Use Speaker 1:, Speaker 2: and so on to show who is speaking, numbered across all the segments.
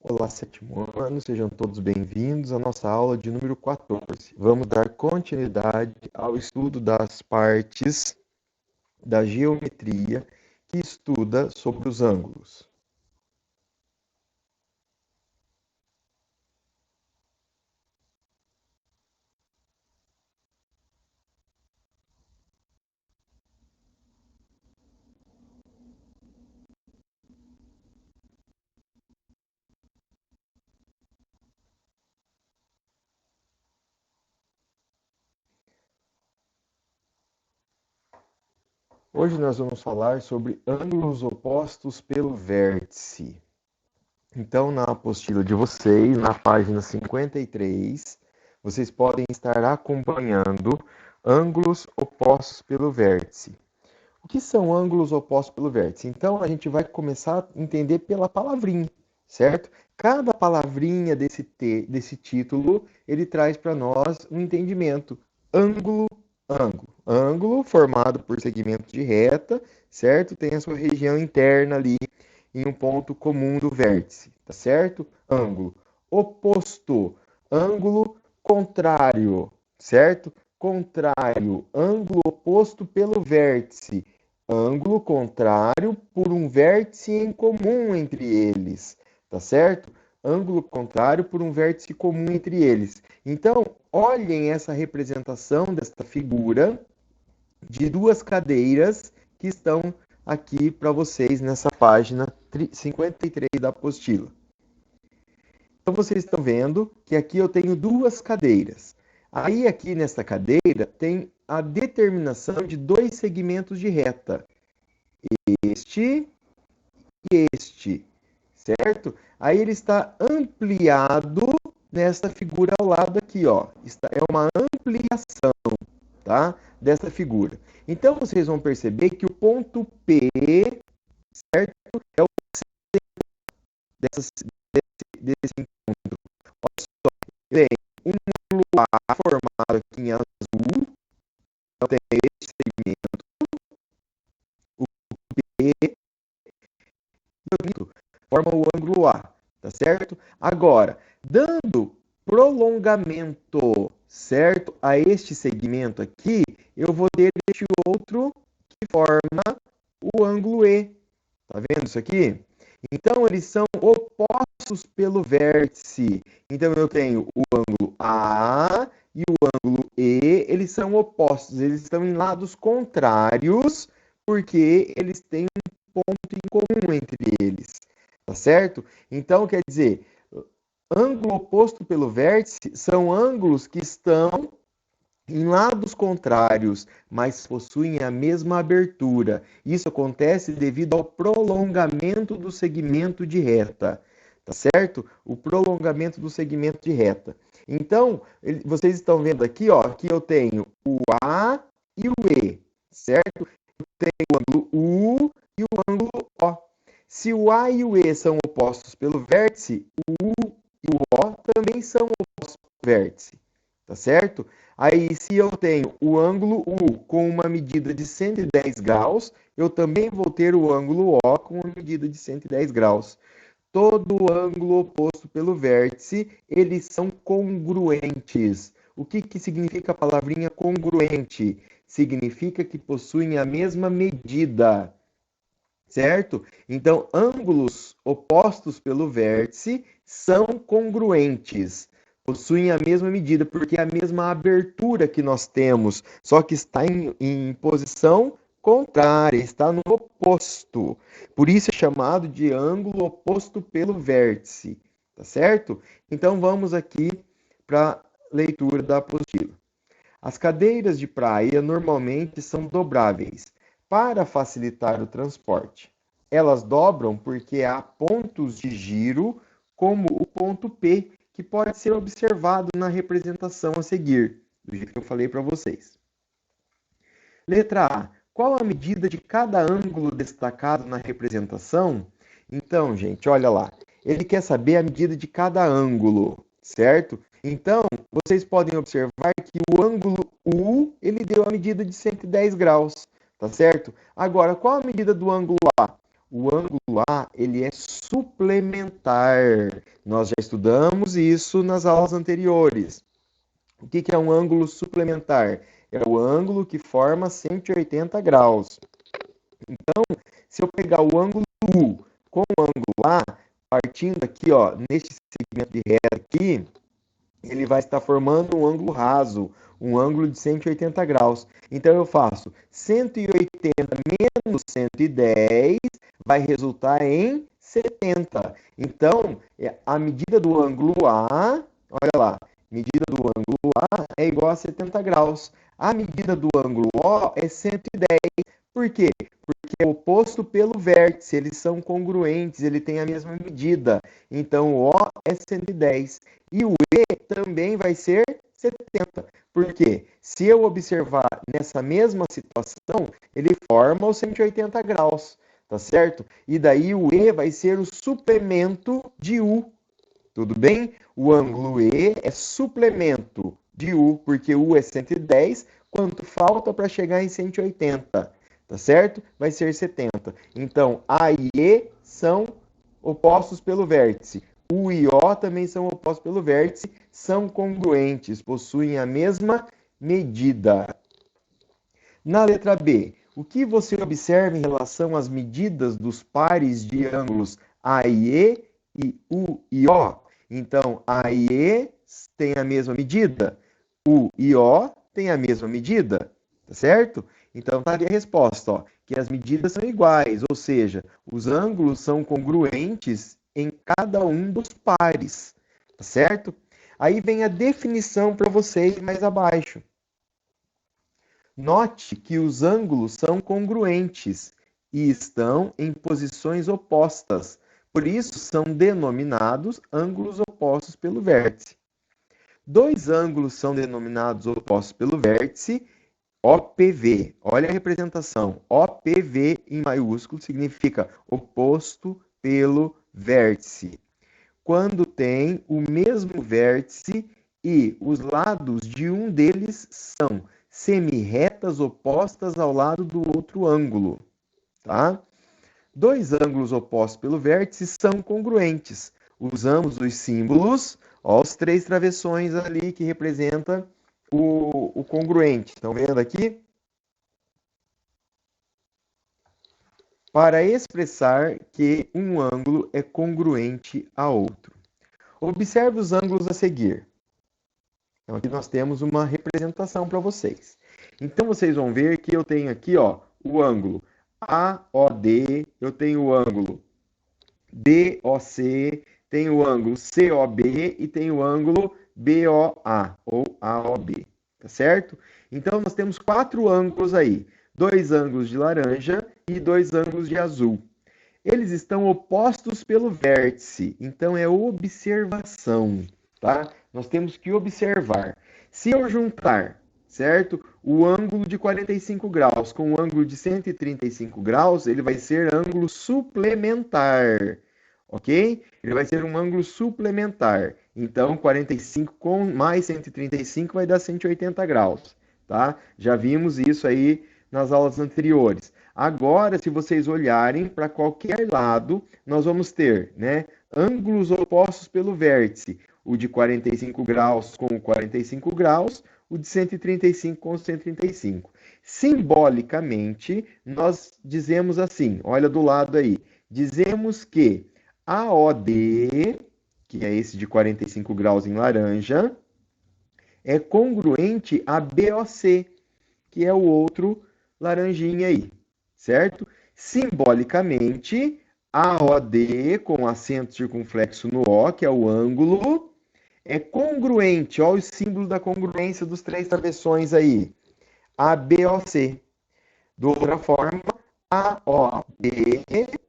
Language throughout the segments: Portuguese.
Speaker 1: Olá, sétimo ano, sejam todos bem-vindos à nossa aula de número 14. Vamos dar continuidade ao estudo das partes da geometria que estuda sobre os ângulos. Hoje nós vamos falar sobre ângulos opostos pelo vértice. Então, na apostila de vocês, na página 53, vocês podem estar acompanhando ângulos opostos pelo vértice. O que são ângulos opostos pelo vértice? Então, a gente vai começar a entender pela palavrinha, certo? Cada palavrinha desse título, ele traz para nós um entendimento. Ângulo, ângulo. Ângulo formado por segmentos de reta, certo? Tem a sua região interna ali em um ponto comum do vértice, tá certo? Ângulo. Oposto, ângulo contrário, certo? Contrário, ângulo oposto pelo vértice, ângulo contrário por um vértice em comum entre eles, tá certo? Ângulo contrário por um vértice comum entre eles. Então, olhem essa representação desta figura de duas cadeiras que estão aqui para vocês nessa página 53 da apostila. Então, vocês estão vendo que aqui eu tenho duas cadeiras. Aí, aqui nessa cadeira, tem a determinação de dois segmentos de reta. Este e este, certo? Aí ele está ampliado nessa figura ao lado aqui, ó. É uma ampliação, tá? Dessa figura. Então, vocês vão perceber que o ponto P, certo? É o desse encontro. Olha só, tem um ângulo A formado aqui em azul. Então, tem este segmento, o P, forma o ângulo A, tá certo? Agora, dando prolongamento, certo, a este segmento aqui, eu vou ter este outro que forma o ângulo E. Tá vendo isso aqui? Então, eles são opostos pelo vértice. Então, eu tenho o ângulo A e o ângulo E, eles são opostos, eles estão em lados contrários, porque eles têm um ponto em comum entre eles. Tá certo? Então, quer dizer, ângulo oposto pelo vértice são ângulos que estão em lados contrários, mas possuem a mesma abertura. Isso acontece devido ao prolongamento do segmento de reta, tá certo? O prolongamento do segmento de reta. Então, vocês estão vendo aqui, ó, que eu tenho o A e o E, certo? Eu tenho o ângulo U e o ângulo O. Se o A e o E são opostos pelo vértice, o U e o O também são opostos pelo vértice, tá certo? Aí, se eu tenho o ângulo U com uma medida de 110 graus, eu também vou ter o ângulo O com uma medida de 110 graus. Todo ângulo oposto pelo vértice, eles são congruentes. O que significa a palavrinha congruente? Significa que possuem a mesma medida, certo? Então, ângulos opostos pelo vértice são congruentes, possuem a mesma medida, porque é a mesma abertura que nós temos, só que está em posição contrária, está no oposto. Por isso é chamado de ângulo oposto pelo vértice, tá certo? Então, vamos aqui para a leitura da apostila. As cadeiras de praia normalmente são dobráveis para facilitar o transporte. Elas dobram porque há pontos de giro, como o ponto P, que pode ser observado na representação a seguir, do jeito que eu falei para vocês. Letra A. Qual a medida de cada ângulo destacado na representação? Então, gente, olha lá. Ele quer saber a medida de cada ângulo, certo? Então, vocês podem observar que o ângulo U, ele deu a medida de 110 graus, tá certo? Agora, qual a medida do ângulo A? o ângulo A, ele é suplementar. Nós já estudamos isso nas aulas anteriores. O que é um ângulo suplementar? É o ângulo que forma 180 graus. Então, se eu pegar o ângulo U com o ângulo A, partindo aqui, ó, neste segmento de reta aqui, ele vai estar formando um ângulo raso, um ângulo de 180 graus. Então, eu faço 180 menos 110, vai resultar em 70. Então, a medida do ângulo A, olha lá, medida do ângulo A é igual a 70 graus. A medida do ângulo O é 110. Por quê? Porque é oposto pelo vértice, eles são congruentes, ele tem a mesma medida. Então, o O é 110. E o E também vai ser 70. Por quê? Se eu observar nessa mesma situação, ele forma os 180 graus, tá certo? E daí o E vai ser o suplemento de U. Tudo bem? O ângulo E é suplemento de U, porque U é 110, quanto falta para chegar em 180, tá certo? Vai ser 70. Então, A e E são opostos pelo vértice. U e O também são opostos pelo vértice, são congruentes, possuem a mesma medida. Na letra B, o que você observa em relação às medidas dos pares de ângulos A e U e O? Então, A e E têm a mesma medida, U e O têm a mesma medida, tá certo? Então, tá ali a resposta, ó, que as medidas são iguais, ou seja, os ângulos são congruentes em cada um dos pares, tá certo? Aí vem a definição para vocês mais abaixo. Note que os ângulos são congruentes e estão em posições opostas. Por isso, são denominados ângulos opostos pelo vértice. Dois ângulos são denominados opostos pelo vértice, OPV. Olha a representação. OPV em maiúsculo significa oposto pelo vértice. Quando tem o mesmo vértice e os lados de um deles são semirretas opostas ao lado do outro ângulo, tá? Dois ângulos opostos pelo vértice são congruentes. Usamos os símbolos, ó, os três travessões ali que representam o congruente. Estão vendo aqui? Para expressar que um ângulo é congruente a outro. Observe os ângulos a seguir. Então, aqui nós temos uma representação para vocês. Então, vocês vão ver que eu tenho aqui, ó, o ângulo AOD, eu tenho o ângulo DOC, tenho o ângulo COB e tenho o ângulo BOA, ou AOB, tá certo? Então, nós temos quatro ângulos aí, dois ângulos de laranja e dois ângulos de azul. Eles estão opostos pelo vértice, então é observação, tá? Nós temos que observar. Se eu juntar, certo? O ângulo de 45 graus com o ângulo de 135 graus, ele vai ser ângulo suplementar, ok? Ele vai ser um ângulo suplementar. Então, 45 com mais 135 vai dar 180 graus, tá? Já vimos isso aí nas aulas anteriores. Agora, se vocês olharem para qualquer lado, nós vamos ter, né, ângulos opostos pelo vértice. O de 45 graus com 45 graus, o de 135 com 135. Simbolicamente, nós dizemos assim, olha do lado aí, dizemos que AOD, que é esse de 45 graus em laranja, é congruente a BOC, que é o outro laranjinha aí, certo? Simbolicamente, AOD com acento circunflexo no O, que é o ângulo, é congruente. Olha o símbolo da congruência dos três travessões aí. ABOC. De outra forma, AOB,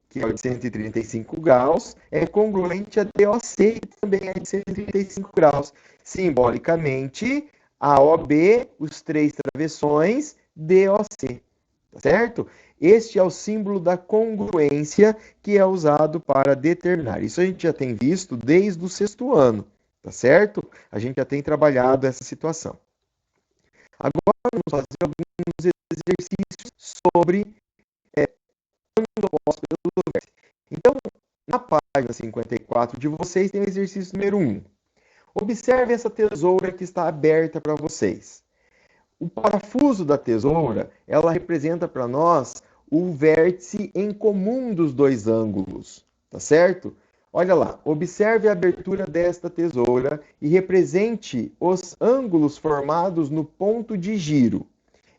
Speaker 1: que é o de 135 graus, é congruente a DOC, que também é de 135 graus. Simbolicamente, AOB, os três travessões, DOC, tá certo? Este é o símbolo da congruência que é usado para determinar. Isso a gente já tem visto desde o sexto ano, tá certo? A gente já tem trabalhado essa situação. Agora vamos fazer alguns exercícios sobre ângulos opostos pelo vértice. 54 de vocês tem o exercício número 1. Observe essa tesoura que está aberta para vocês. O parafuso da tesoura, ela representa para nós o vértice em comum dos dois ângulos, tá certo? Olha lá, observe a abertura desta tesoura e represente os ângulos formados no ponto de giro.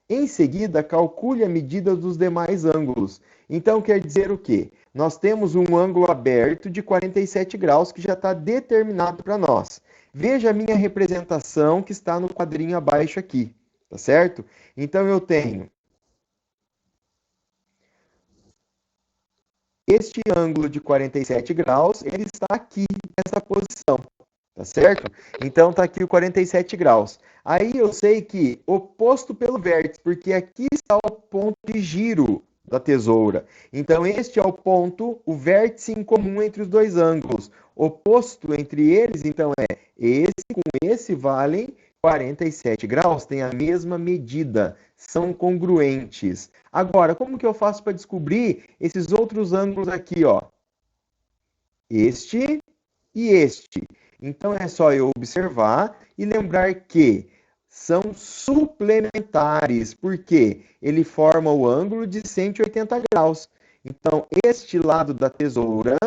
Speaker 1: Em seguida, calcule a medida dos demais ângulos. Então, quer dizer o quê? Nós temos um ângulo aberto de 47 graus que já está determinado para nós. Veja a minha representação que está no quadrinho abaixo aqui, tá certo? Então, eu tenho este ângulo de 47 graus, ele está aqui nessa posição, tá certo? Então, está aqui o 47 graus. Aí eu sei que oposto pelo vértice, porque aqui está o ponto de giro da tesoura. Então, este é o ponto, o vértice em comum entre os dois ângulos. Oposto entre eles, então, é esse com esse valem 47 graus, tem a mesma medida, são congruentes. Agora, como que eu faço para descobrir esses outros ângulos aqui, ó? Este e este. Então, é só eu observar e lembrar que são suplementares, porque ele forma o ângulo de 180 graus. Então, este lado da tesoura,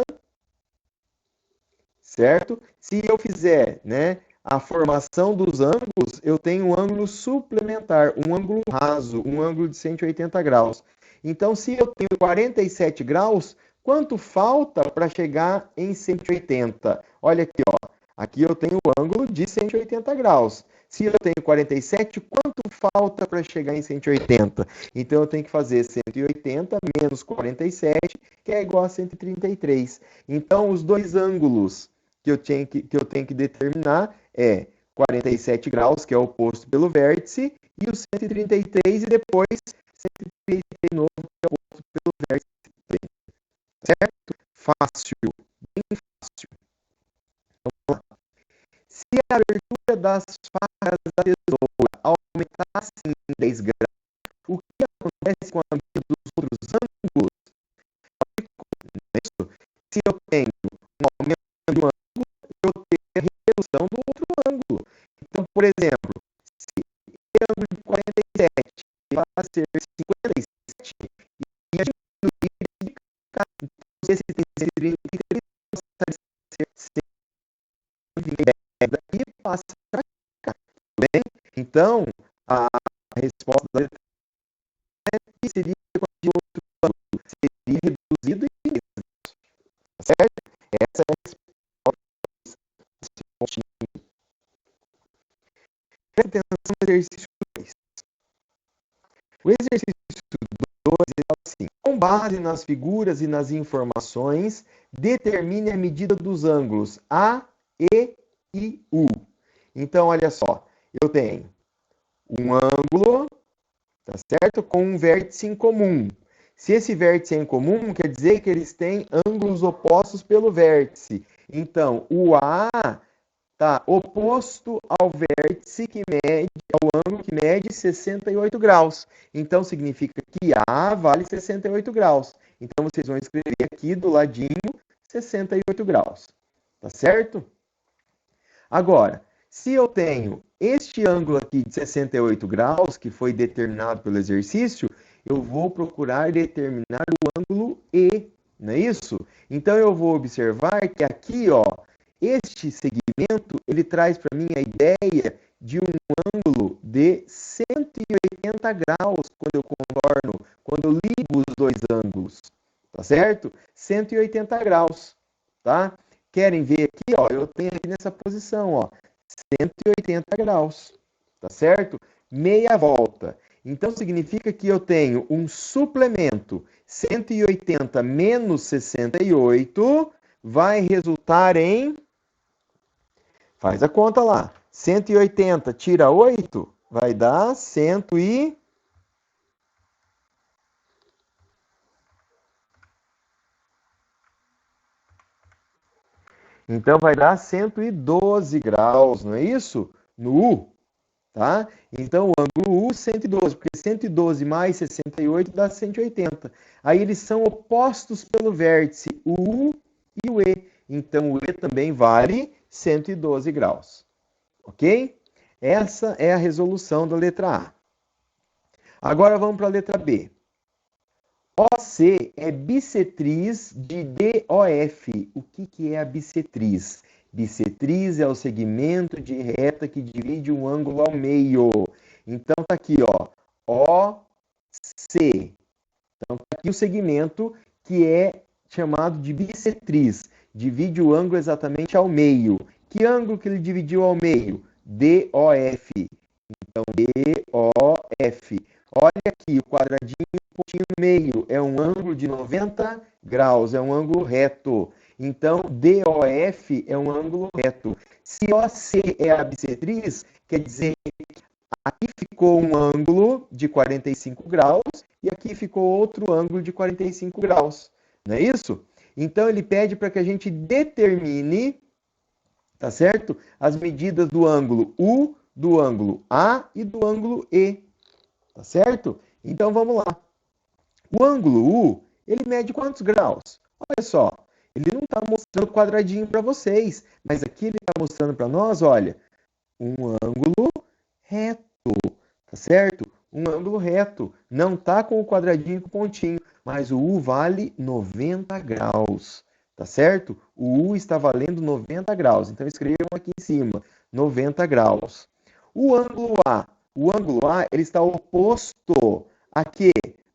Speaker 1: certo? Se eu fizer, né, a formação dos ângulos, eu tenho um ângulo suplementar, um ângulo raso, um ângulo de 180 graus. Então, se eu tenho 47 graus, quanto falta para chegar em 180? Olha aqui, ó. Aqui eu tenho o ângulo de 180 graus. Se eu tenho 47, quanto falta para chegar em 180? Então, eu tenho que fazer 180 menos 47, que é igual a 133. Então, os dois ângulos que eu tenho que determinar é 47 graus, que é oposto pelo vértice, e o 133, e depois 133 de novo, que é oposto pelo vértice. Certo? Fácil, bem fácil. Vamos lá. Se a abertura das facas da tesoura aumentasse em 10 graus, o que acontece com a medida dos outros ângulos? Se eu tenho um aumento de um ângulo, eu tenho a redução do outro ângulo. Então, por exemplo, se o ângulo de 47 vai ser 57, e a diminuir de cá. Então, se esse tem 133, passa a ser 120, daqui passa para cá. Tudo bem? Então, a resposta da letra E seria de outro ângulo, seria reduzido e mesmo. Tá certo? Essa é a resposta desse pontinho. Presta atenção no exercício 2. O exercício 2 é assim: com base nas figuras e nas informações, determine a medida dos ângulos A, E e U. Então, olha só, eu tenho um ângulo, tá certo? Com um vértice em comum. Se esse vértice é em comum, quer dizer que eles têm ângulos opostos pelo vértice. Então, o A está oposto ao vértice que mede, ao ângulo que mede 68 graus. Então, significa que A vale 68 graus. Então, vocês vão escrever aqui do ladinho 68 graus. Tá certo? Agora, se eu tenho este ângulo aqui de 68 graus, que foi determinado pelo exercício, eu vou procurar determinar o ângulo E, não é isso? Então, eu vou observar que aqui, ó, este segmento, ele traz para mim a ideia de um ângulo de 180 graus quando eu contorno, quando eu ligo os dois ângulos, tá certo? 180 graus, tá? Querem ver aqui, ó, eu tenho aqui nessa posição, ó, 180 graus, tá certo? Meia volta. Então, significa que eu tenho um suplemento 180 menos 68 vai resultar em... Faz a conta lá. 180 tira 8, vai dar 100 e... Então, vai dar 112 graus, não é isso? No U, tá? Então, o ângulo U, 112, porque 112 mais 68 dá 180. Aí, eles são opostos pelo vértice, o U e o E. então o E também vale 112 graus. Ok? Essa é a resolução da letra A. Agora vamos para a letra B. OC é bissetriz de DOF. O que é a bissetriz? Bissetriz é o segmento de reta que divide um ângulo ao meio. Então tá aqui, ó, OC. Então tá aqui o segmento que é chamado de bissetriz. Divide o ângulo exatamente ao meio. Que ângulo que ele dividiu ao meio? DOF. Então, DOF. Olha aqui, o quadradinho, o pontinho no meio, é um ângulo de 90 graus, é um ângulo reto. Então, DOF é um ângulo reto. Se OC é a bissetriz, quer dizer que aqui ficou um ângulo de 45 graus e aqui ficou outro ângulo de 45 graus. Não é isso? Então, ele pede para que a gente determine, tá certo? As medidas do ângulo U, do ângulo A e do ângulo E. Tá certo? Então vamos lá. O ângulo U, ele mede quantos graus? Olha só, ele não está mostrando quadradinho para vocês, mas aqui ele está mostrando para nós, olha, um ângulo reto, tá certo? Um ângulo reto. Não está com o quadradinho com o pontinho, mas o U vale 90 graus, tá certo? O U está valendo 90 graus. Então escrevam aqui em cima, 90 graus. O ângulo A. O ângulo A ele está oposto a quê?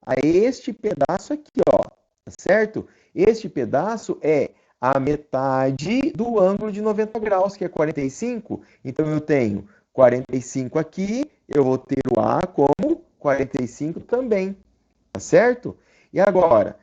Speaker 1: A este pedaço aqui, ó, tá certo? Este pedaço é a metade do ângulo de 90 graus, que é 45. Então, eu tenho 45 aqui, eu vou ter o A como 45 também, tá certo? E agora,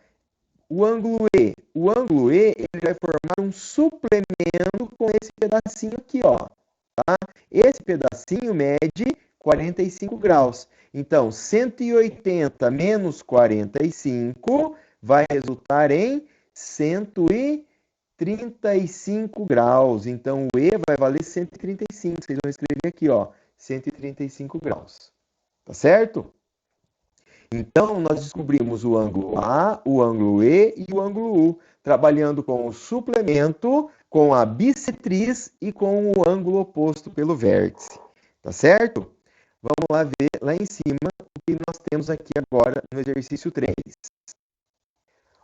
Speaker 1: o ângulo E. O ângulo E ele vai formar um suplemento com esse pedacinho aqui, ó. Tá? Esse pedacinho mede 45 graus. Então, 180 menos 45 vai resultar em 135 graus. Então, o E vai valer 135. Vocês vão escrever aqui, ó, 135 graus. Tá certo? Então, nós descobrimos o ângulo A, o ângulo E e o ângulo U, trabalhando com o suplemento, com a bissetriz e com o ângulo oposto pelo vértice. Tá certo? Vamos lá ver lá em cima o que nós temos aqui agora no exercício 3.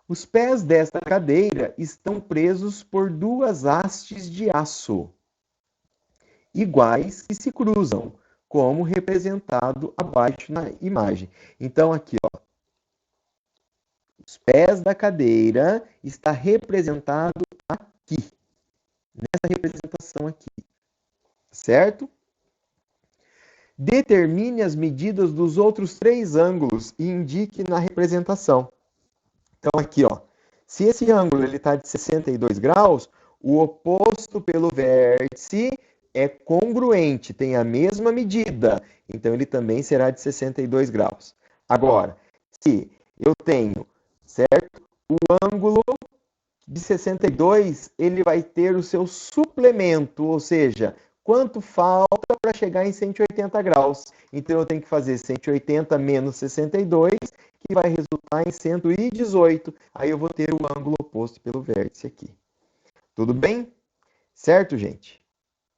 Speaker 1: Os pés desta cadeira estão presos por duas hastes de aço, iguais que se cruzam, como representado abaixo na imagem. Então, aqui, ó, os pés da cadeira está representado aqui, nessa representação aqui, certo? Determine as medidas dos outros três ângulos e indique na representação. Então, aqui, ó, se esse ângulo está de 62 graus, o oposto pelo vértice é congruente, tem a mesma medida. Então, ele também será de 62 graus. Agora, se eu tenho, certo? O ângulo de 62, ele vai ter o seu suplemento, ou seja, quanto falta para chegar em 180 graus. Então, eu tenho que fazer 180 menos 62, que vai resultar em 118. Aí eu vou ter o ângulo oposto pelo vértice aqui. Tudo bem? Certo, gente?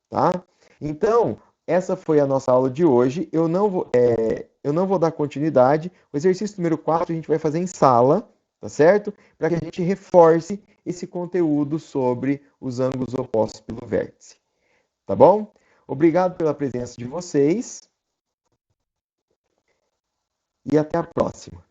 Speaker 1: Tá? Então, essa foi a nossa aula de hoje. Eu não vou dar continuidade. O exercício número 4 a gente vai fazer em sala, tá certo? Para que a gente reforce esse conteúdo sobre os ângulos opostos pelo vértice. Tá bom? Obrigado pela presença de vocês. E até a próxima.